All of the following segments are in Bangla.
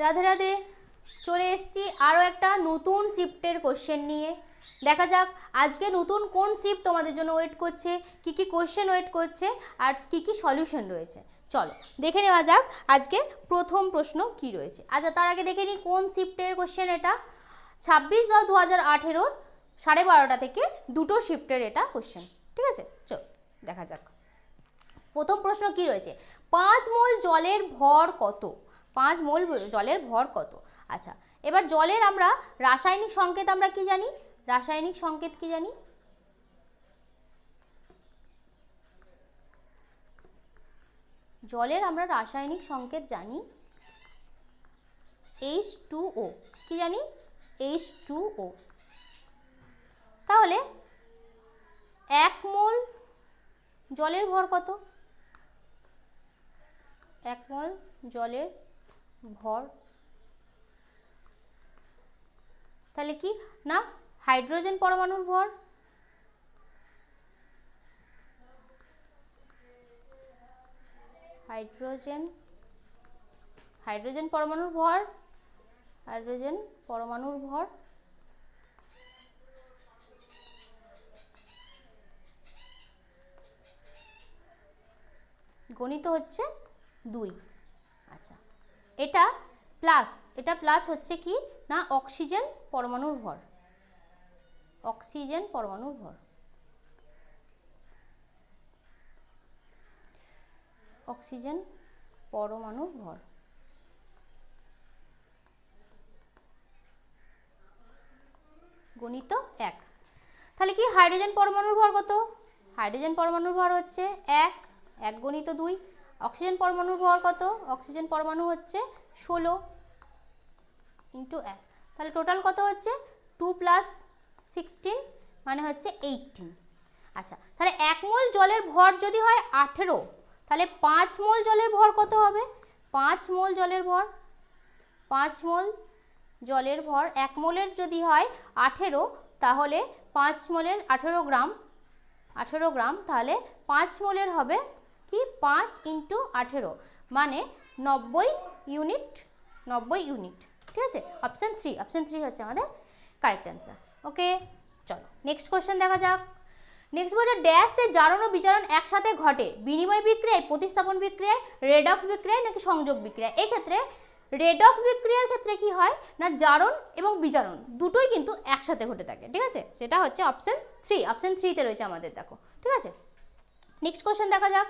রাধে রাধে, চলে এসেছি আরও একটা নতুন শিফটের কোশ্চেন নিয়ে। দেখা যাক আজকে নতুন কোন শিফট তোমাদের জন্য ওয়েট করছে, কি কি কোশ্চেন ওয়েট করছে আর কি কি সলিউশন রয়েছে। চলো দেখে নেওয়া যাক আজকে প্রথম প্রশ্ন কি রয়েছে। আচ্ছা তার আগে দেখে নিই কোন শিফটের কোশ্চেন এটা। 26/10/2018 12:30 থেকে দুটো শিফটের এটা কোশ্চেন, ঠিক আছে। চল দেখা যাক প্রথম প্রশ্ন কি রয়েছে। 5 মোল জলের ভর কত? 5 মোল জলের ভর কত? আচ্ছা এবার জলের আমরা রাসায়নিক সংকেত আমরা কি জানি? রাসায়নিক সংকেত কি জানি? জলের আমরা রাসায়নিক সংকেত জানি H2O। কি জানি? H2O। তাহলে 1 মোল জলের ভর কত? 1 মোল জলের ভর তাহলে কি না হাইড্রোজেন পরমাণুর ভর। হাইড্রোজেন পরমাণুর ভর, হাইড্রোজেন পরমাণুর ভর গণিত হচ্ছে 2। আচ্ছা এটা প্লাস হচ্ছে কি না অক্সিজেন পরমাণুর ভর। অক্সিজেন পরমাণুর ভর, অক্সিজেন পরমাণুর ভর গণিত 1। তাহলে কি হাইড্রোজেন পরমাণুর ভর কত? হাইড্রোজেন পরমাণুর ভর হচ্ছে 1 গণিত 2। অক্সিজেন পরমাণুর ভর কত? অক্সিজেন পরমাণু হচ্ছে 16 × 1। তাহলে টোটাল কত হচ্ছে 2 + 16 মানে হচ্ছে 18। আচ্ছা তাহলে 1 মোল জলের ভর যদি হয় 18, তাহলে 5 মোল জলের ভর কত হবে? 5 মোল জলের ভর, 5 মোল জলের ভর 1 মোলের যদি হয় 18, তাহলে 5 মোলের 18 গ্রাম, তাহলে 5 মোলের হবে কি 5 × 18 মানে 90 ইউনিট। ঠিক আছে, অপশন 3 হচ্ছে আমাদের কারেক্ট অ্যান্সার। ওকে চলো নেক্সট কোশ্চেন দেখা যাক। নেক্সট বলছে ড্যাশতে জারণ ও বিজারণ একসাথে ঘটে, বিনিময় বিক্রিয়ায়, প্রতিস্থাপন বিক্রিয়ায়, রেডক্স বিক্রিয়ায় নাকি সংযোগ বিক্রিয়া। এক্ষেত্রে রেডক্স বিক্রিয়ার ক্ষেত্রে কি হয় না জারণ এবং বিজারণ দুটোই কিন্তু একসাথে ঘটে থাকে, ঠিক আছে। সেটা হচ্ছে অপশন 3তে রয়েছে আমাদের, দেখো ঠিক আছে। নেক্সট কোশ্চেন দেখা যাক।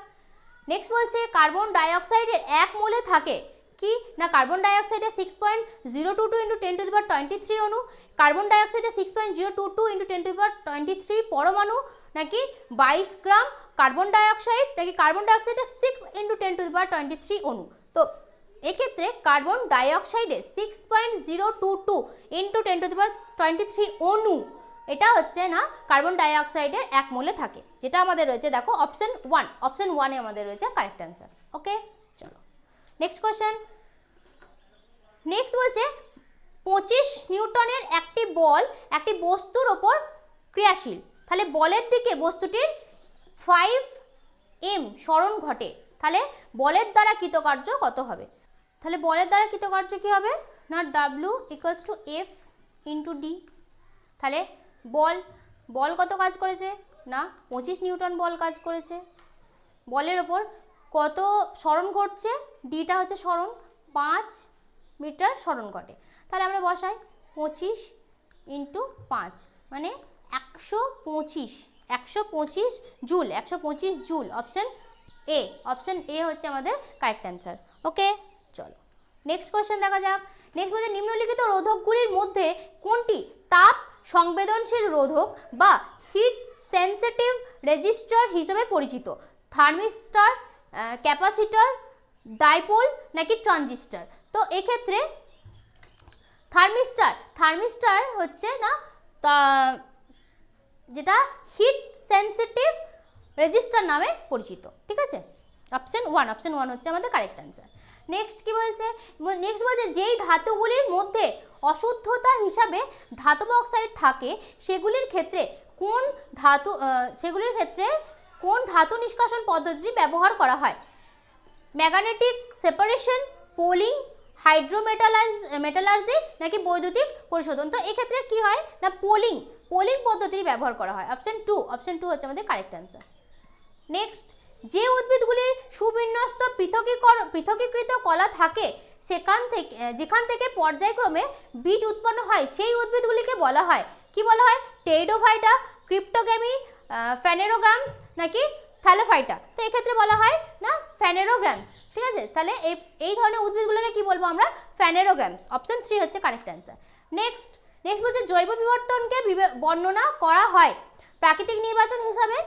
নেক্সট বলছে কার্বন ডাইঅক্সাইডের 1 মোলে থাকে কি না কার্বন ডাইঅক্সাইডের 6.022 × 10⁻23 অণু, কার্বন ডাইঅক্সাইডের 6.022 × 10⁻23 পরমাণু, নাকি 22 গ্রাম কার্বন ডাইঅক্সাইড, নাকি কার্বন ডাইঅক্সাইডের 6 × 10⁻23 অণু। তো এক্ষেত্রে কার্বন ডাইঅক্সাইডে 6.022 × 10⁻23 অণু, এটা হচ্ছে না কার্বন ডাইঅক্সাইডের 1 মোলে থাকে, যেটা আমাদের রয়েছে দেখো অপশন 1 এ আমাদের রয়েছে কারেক্ট অ্যান্সার। ওকে চলো নেক্সট কোশ্চেন। নেক্সট বলছে 25 নিউটনের একটি বল একটি বস্তুর ওপর ক্রিয়াশীল, তাহলে বলের দিকে বস্তুটির 5 m সরণ ঘটে, তাহলে বলের দ্বারা কৃতকার্য কত হবে? তাহলে বলের দ্বারা কৃতকার্য কি হবে না W = F × D। তাহলে বল কত কাজ করেছে না 25 নিউটন বল কাজ করেছে। বলের ওপর কত সরণ ঘটছে? ডিটা হচ্ছে সরণ, 5 মিটার সরণ ঘটে। তাহলে আমরা বসাই 25 × 5 মানে 125 জুল, 125 জুল। অপশন এ হচ্ছে আমাদের কারেক্ট অ্যান্সার। ওকে চলো নেক্সট কোশ্চেন দেখা যাক। নেক্সট বলছে নিম্নলিখিত রোধকগুলির মধ্যে কোনটি তাপ সংবেদনশীল রোধক বা হিট সেন্সিটিভ রেজিস্টার হিসেবে পরিচিত? থার্মিস্টর, ক্যাপাসিটর, ডাইপোল নাকি ট্রানজিস্টর। তো এক্ষেত্রে থার্মিস্টর হচ্ছে না যেটা হিট সেন্সিটিভ রেজিস্টার নামে পরিচিত, ঠিক আছে। অপশন 1 হচ্ছে আমাদের কারেক্ট অ্যান্সার। নেক্সট কি বলছে? নেক্সট বলছে যেই ধাতুগুলির মধ্যে অশুদ্ধতা হিসাবে ধাতব অক্সাইড থাকে সেগুলির ক্ষেত্রে কোন ধাতু নিষ্কাশন পদ্ধতিটি ব্যবহার করা হয়? ম্যাগনেটিক সেপারেশন, পোলিং, মেটালার্জি নাকি বৈদ্যুতিক পরিশোধন? তো এক্ষেত্রে কি হয় না পোলিং পদ্ধতির ব্যবহার করা হয়। অপশন টু হচ্ছে আমাদের কারেক্ট অ্যান্সার। নেক্সট, যে উদ্ভিদগুলির সুবিন্যস্ত পৃথকীকৃত কলা থাকে যেখান থেকে পর্যায়ক্রমে বীজ উৎপন্ন হয় সেই উদ্ভিদগুলিকে বলা হয় কি বলা হয়? টেরিডোফাইটা, ক্রিপ্টোগ্যামি, ফ্যানেরোগ্রামস নাকি থ্যালোফাইটা? তো এক্ষেত্রে বলা হয় না ফ্যানেরোগ্রামস, ঠিক আছে? তাহলে এই ধরনের উদ্ভিদগুলোকে কি বলবো আমরা? ফ্যানেরোগ্রামস। অপশন 3 হচ্ছে কারেক্ট অ্যান্সার। নেক্সট বলছে জৈব বিবর্তনকে বর্ণনা করা হয় প্রাকৃতিক নির্বাচন হিসাবে,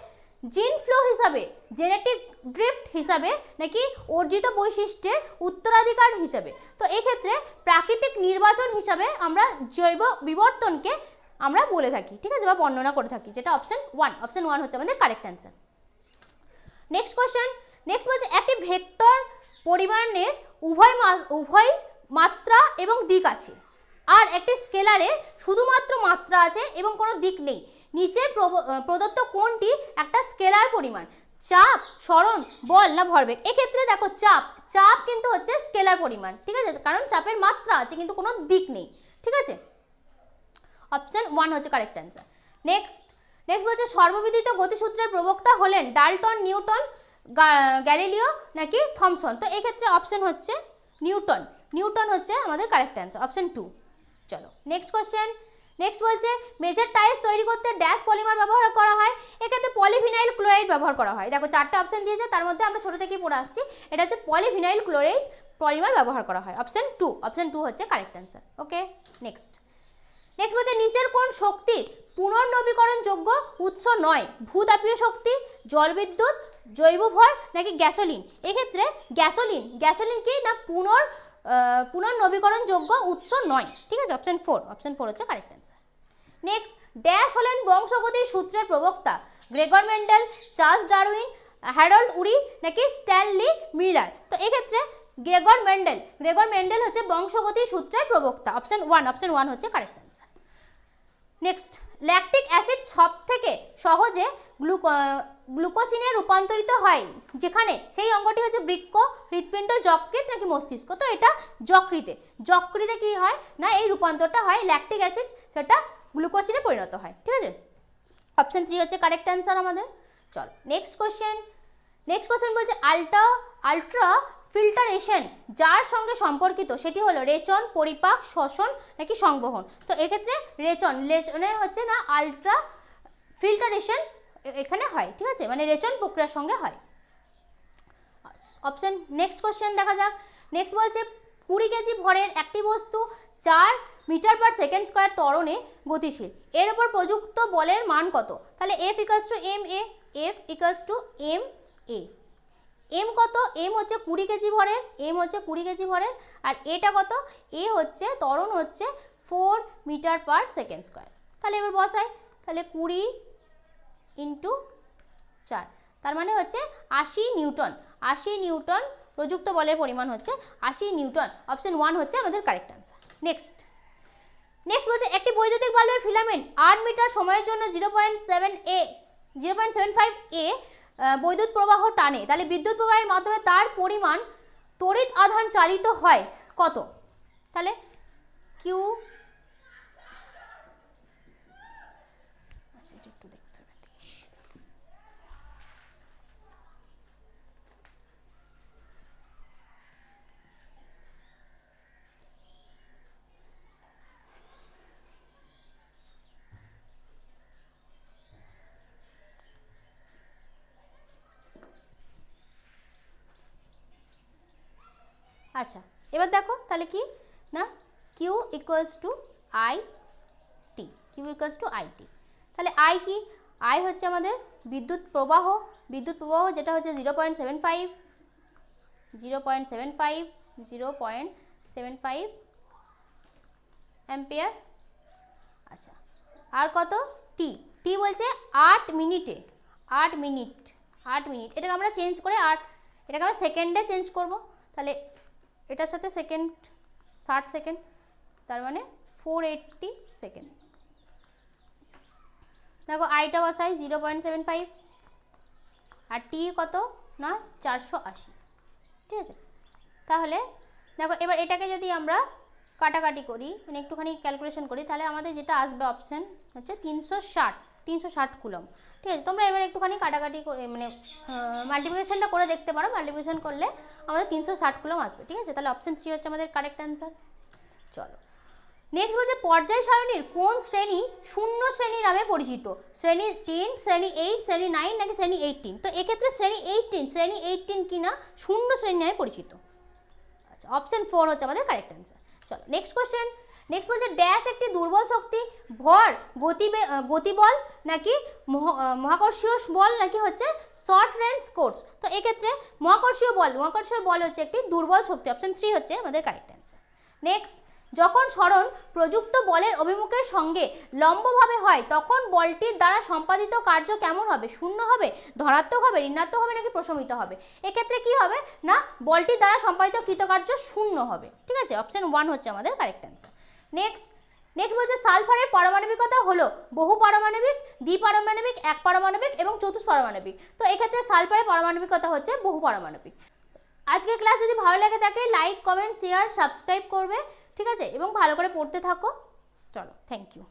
জিন ফ্লো হিসাবে, জেনেটিক ড্রিফট হিসাবে নাকি অর্জিত বৈশিষ্ট্যের উত্তরাধিকার হিসাবে? তো এক্ষেত্রে প্রাকৃতিক নির্বাচন হিসাবে আমরা জৈব বিবর্তনকে আমরা বলে থাকি, ঠিক আছে, বা বর্ণনা করে থাকি, যেটা অপশন 1 হচ্ছে আমাদের কারেক্ট অ্যান্সার। নেক্সট বলছে একটি ভেক্টর পরিমাণের উভয় মাত্রা এবং দিক আছে, আর একটি স্কেলারের শুধুমাত্র মাত্রা আছে এবং কোনো দিক নেই। নিচের প্রদত্ত কোনটি একটা স্কেলার পরিমাণ? চাপ, সরণ, বল না ভরবেগ? এক্ষেত্রে দেখো চাপ কিন্তু হচ্ছে স্কেলার পরিমাণ, ঠিক আছে, কারণ চাপের মাত্রা আছে কিন্তু কোনো দিক নেই, ঠিক আছে। অপশন 1 হচ্ছে কারেক্ট অ্যান্সার। নেক্সট বলছে সর্ববিদিত গতিসূত্রের প্রবক্তা হলেন ডাল্টন, নিউটন, গ্যালিলিও নাকি থমসন? তো এক্ষেত্রে অপশন হচ্ছে নিউটন হচ্ছে আমাদের কারেক্ট অ্যান্সার। অপশন 2। চলো নেক্সট বলছে মেজর টাইলস তৈরি করতে ড্যাশ পলিমার ব্যবহার করা হয়? এক্ষেত্রে পলিভিনাইল ক্লোরাইড ব্যবহার করা হয়। দেখো 4টে অপশন দিয়েছে, তার মধ্যে আমরা ছোট থেকেই পড়ে আসছি, এটা হচ্ছে পলিভিনাইল ক্লোরাইড পলিমার ব্যবহার করা হয়। অপশন 2 হচ্ছে কারেক্ট অ্যান্সার। ওকে, নেক্সট বলছে নিচের কোন শক্তির পুনর্নবীকরণযোগ্য উৎস নয়? ভূতাপীয় শক্তি, জলবিদ্যুৎ, জৈব ভর নাকি গ্যাসোলিন? এক্ষেত্রে গ্যাসোলিন কি না পুনর্নবীকরণযোগ্য উৎস নয়, ঠিক আছে। অপশন 4 হচ্ছে কারেক্ট অ্যান্সার। নেক্সট, ড্যাশ হলেন বংশগতির সূত্রের প্রবক্তা? Gregor Mendel, Charles Darwin, Harold Urey নাকি স্ট্যানলি মিলার? তো এক্ষেত্রে গ্রেগর মেন্ডেল হচ্ছে বংশগতির সূত্রের প্রবক্তা। অপশন 1 হচ্ছে correct answer. Next, lactic acid সব থেকে সহজে গ্লুকোসিনে রূপান্তরিত হয় যেখানে সেই অঙ্গটি হচ্ছে বৃক্ক, হৃৎপিণ্ড, যকৃৎ নাকি মস্তিষ্ক? তো এটা যকৃতে কি হয় না এই রূপান্তরটা হয়, ল্যাকটিক অ্যাসিড সেটা গ্লুকোসিনে পরিণত হয়, ঠিক আছে। অপশন 3 হচ্ছে কারেক্ট অ্যান্সার আমাদের। চলো নেক্সট কোশ্চেন বলছে আলট্রা ফিল্টারেশন যার সঙ্গে সম্পর্কিত সেটি হলো রেচন, পরিপাক, শ্বসন নাকি সংবহন? তো এক্ষেত্রে রেচনের হচ্ছে না আলট্রা ফিল্টারেশন এখানে হয়, ঠিক আছে, মানে রেচন প্রক্রিয়ার সঙ্গে হয়। অপশন নেক্সট কোশ্চেন দেখা যাক। নেক্সট বলছে 20 কেজি ভরের একটি বস্তু 4 মিটার পার সেকেন্ড স্কোয়ার ত্বরণে গতিশীল, এর উপর প্রযুক্ত বলের মান কত? তাহলে F equals to ma, M কত? এম হচ্ছে 20 কেজি ভরের, আর এটা কত? এ হচ্ছে ত্বরণ হচ্ছে 4 মিটার পার সেকেন্ড স্কোয়ার। তাহলে এবার বসাই, তাহলে 20 × 4, তার মানে হচ্ছে 80 নিউটন প্রযুক্ত বলের পরিমাণ হচ্ছে 80 নিউটন। অপশন 1 হচ্ছে আমাদের কারেক্ট অ্যান্সার। নেক্সট বলছে একটি বৈদ্যুতিক বাল্বের ফিলামেন্ট 8 মিটার সময়ের জন্য 0.75 এ বৈদ্যুৎ প্রবাহ টানে, তাহলে বিদ্যুৎ প্রবাহের মাধ্যমে তার পরিমাণ তড়িৎ আধান চালিত হয় কত? তাহলে কিউ একটু দেখতে হবে। আচ্ছা, এবার দেখো তাহলে কি না Q equals to I T, তাহলে আই কি? আই হচ্ছে আমাদের বিদ্যুৎ প্রবাহ যেটা হচ্ছে 0.75 অ্যাম্পিয়ার। আচ্ছা, আর কত? টি বলছে 8 মিনিট, এটাকে আমরা চেঞ্জ করে এটাকে আমরা সেকেন্ডে চেঞ্জ করব, তাহলে এটার সাথে সেকেন্ড 60 সেকেন্ড, তার মানে 480 সেকেন্ড। দেখো আইটা বসাই 0.75 আর টি কত না 480, ঠিক আছে। তাহলে দেখো এবার এটাকে যদি আমরা কাটাকাটি করি, মানে একটুখানি ক্যালকুলেশন করি, তাহলে আমাদের যেটা আসবে অপশান হচ্ছে 360 কুলম। ঠিক আছে, তোমরা এবার একটুখানি কাটাকাটি করে মানে মাল্টিপ্লিকেশনটা করে দেখতে পারো। মাল্টিপ্লিকেশন করলে আমাদের 360 কুলম আসবে। ঠিক আছে, তাহলে অপশান 3 হচ্ছে আমাদের কারেক্ট অ্যান্সার। চলো নেক্সট বলছে পর্যায় সারণীর কোন শ্রেণী শূন্য শ্রেণী নামে পরিচিত? শ্রেণী 10, শ্রেণী 8, শ্রেণী 9 নাকি শ্রেণী 18? তো এক্ষেত্রে শ্রেণী 18 কিনা শূন্য শ্রেণী নামে পরিচিত। আচ্ছা, অপশন 4 হচ্ছে আমাদের কারেক্ট অ্যান্সার। চলো নেক্সট কোশ্চেন। নেক্সট বলছে ড্যাশ একটি দুর্বল শক্তি, ভর, গতিবল নাকি মহাকর্ষীয় বল নাকি হচ্ছে শর্ট রেঞ্জ কোর্স? তো এক্ষেত্রে মহাকর্ষীয় বল হচ্ছে একটি দুর্বল শক্তি। অপশন 3 হচ্ছে আমাদের কারেক্ট অ্যান্সার। নেক্সট, যখন সরণ প্রযুক্ত বলের অভিমুখের সঙ্গে লম্বভাবে হয় তখন বলটির দ্বারা সম্পাদিত কার্য কেমন হবে? শূন্য হবে, ধনাত্মক হবে, ঋণাত্মক হবে নাকি প্রশমিত হবে? এক্ষেত্রে কি হবে না, বলটির দ্বারা সম্পাদিত কৃতকার্য শূন্য হবে। ঠিক আছে, অপশন 1 হচ্ছে আমাদের কারেক্ট অ্যান্সার। নেক্সট বলছে সালফারের পারমাণবিকতা হলো বহু পারমাণবিক, দ্বিপারমাণবিক, এক পারমাণবিক এবং চতুষ্পারমাণবিক। তো এক্ষেত্রে সালফারের পারমাণবিকতা হচ্ছে বহু পারমাণবিক। আজকের ক্লাস যদি ভালো লাগে থাকে লাইক, কমেন্ট, শেয়ার, সাবস্ক্রাইব করবে। ঠিক আছে, এবং ভালো করে পড়তে থাকো। চলো, থ্যাংক ইউ।